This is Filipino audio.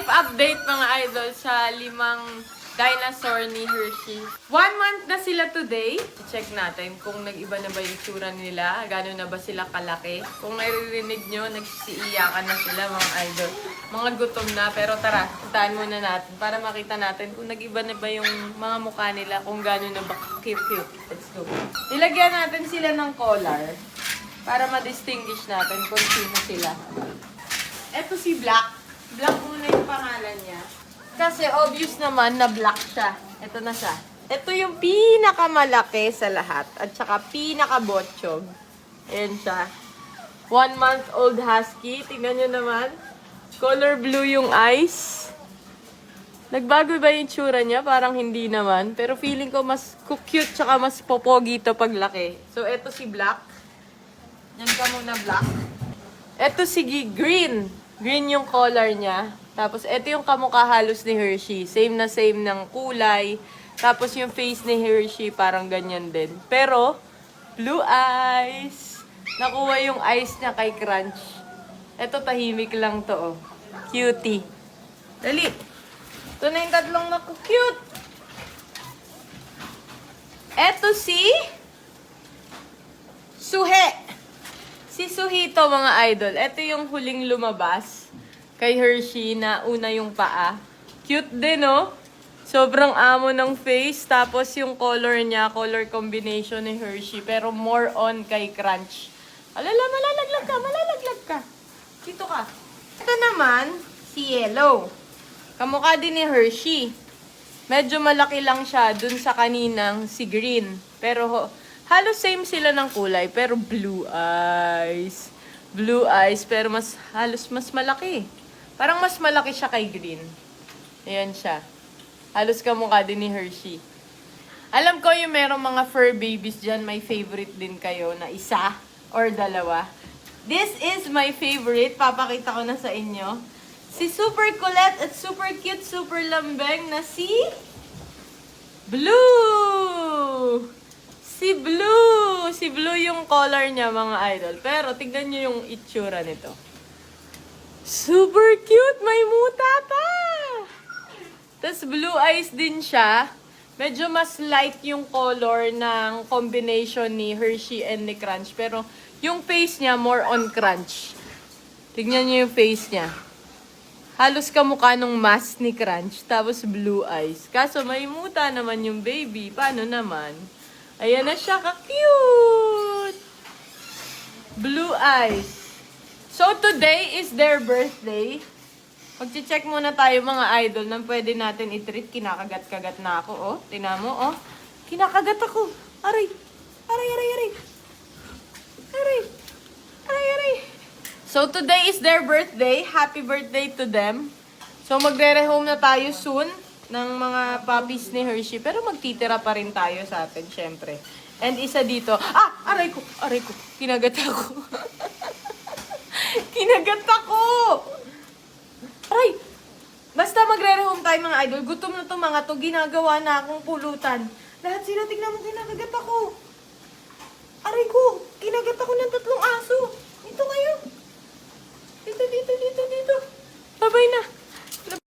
Life update mga idol sa 5 dinosaur ni Hershey. 1 month na sila today. Check natin kung nag-iba na ba yung tsura nila. Gano'n na ba sila kalaki. Kung naririnig nyo, nagsisiiyakan na sila mga idol. Mga gutom na. Pero tara, puntahan muna natin para makita natin kung nag-iba na ba yung mga mukha nila. Kung gano'n na ba cute. Let's go. Nilagyan natin sila ng collar para ma-distinguish natin kung sino sila. Eto si Black. Black muna yung pangalan niya. Kasi obvious naman na black siya. Ito na siya. Ito yung pinakamalaki sa lahat. At saka pinakabotsyog. Ayan siya. 1 month old husky. Tingnan nyo naman. Color blue yung eyes. Nagbago ba yung tsura niya? Parang hindi naman. Pero feeling ko mas cute tsaka mas popogi ito pag laki. So, ito si Black. Yan ka muna, Black. Ito si Green. Green yung color niya. Tapos, ito yung kamukha halos ni Hershey. Same na same ng kulay. Tapos, yung face ni Hershey parang ganyan din. Pero, blue eyes. Nakuha yung eyes niya kay Crunch. Ito, tahimik lang to, oh. Cutie. Dali. Ito na yung tatlong naku-cute. Ito si Suhe. Si Suhito, mga idol. Ito yung huling lumabas kay Hershey na una yung paa. Cute din, oh. Sobrang amo ng face. Tapos yung color niya, color combination ni Hershey. Pero more on kay Crunch. Alala, malalaglag ka. Dito ka. Ito naman, si Yellow. Kamukha din ni Hershey. Medyo malaki lang siya dun sa kaninang si Green. Pero halos same sila ng kulay, pero blue eyes. Blue eyes, pero halos mas malaki. Parang mas malaki siya kay Green. Ayan siya. Halos kamukha din ni Hershey. Alam ko yung merong mga fur babies dyan, may favorite din kayo na isa or dalawa. This is my favorite. Papakita ko na sa inyo. Si super kulit at super cute, super lambeng na si Blue! Si Blue! Si Blue yung color niya, mga idol. Pero, tignan nyo yung itsura nito. Super cute! May muta pa! Tapos, blue eyes din siya. Medyo mas light yung color ng combination ni Hershey and ni Crunch. Pero, yung face niya, more on Crunch. Tignan nyo yung face niya. Halos kamukha nung mask ni Crunch. Tapos, blue eyes. Kaso, may muta naman yung baby. Paano naman? Ayan na siya, ka-cute! Blue eyes. So, today is their birthday. Mag-check muna tayo mga idol na pwede natin i-treat. Kinakagat-kagat na ako, oh. Tingnan mo, oh. Kinakagat ako. Aray! Aray, aray, aray! Aray! Aray, aray! So, today is their birthday. Happy birthday to them. So, magre-rehome na tayo soon ng mga puppies ni Hershey. Pero magtitira pa rin tayo sa atin, syempre. And isa dito, aray ko, kinagat ako. Kinagat ako! Aray! Basta magre-rehome tayo mga idol. Gutom na to mga to, ginagawa na akong pulutan. Lahat sila, tignan mo, kinakagat ako. Aray ko, kinagat ako ng 3 aso. Dito kayo. Dito. Babay na.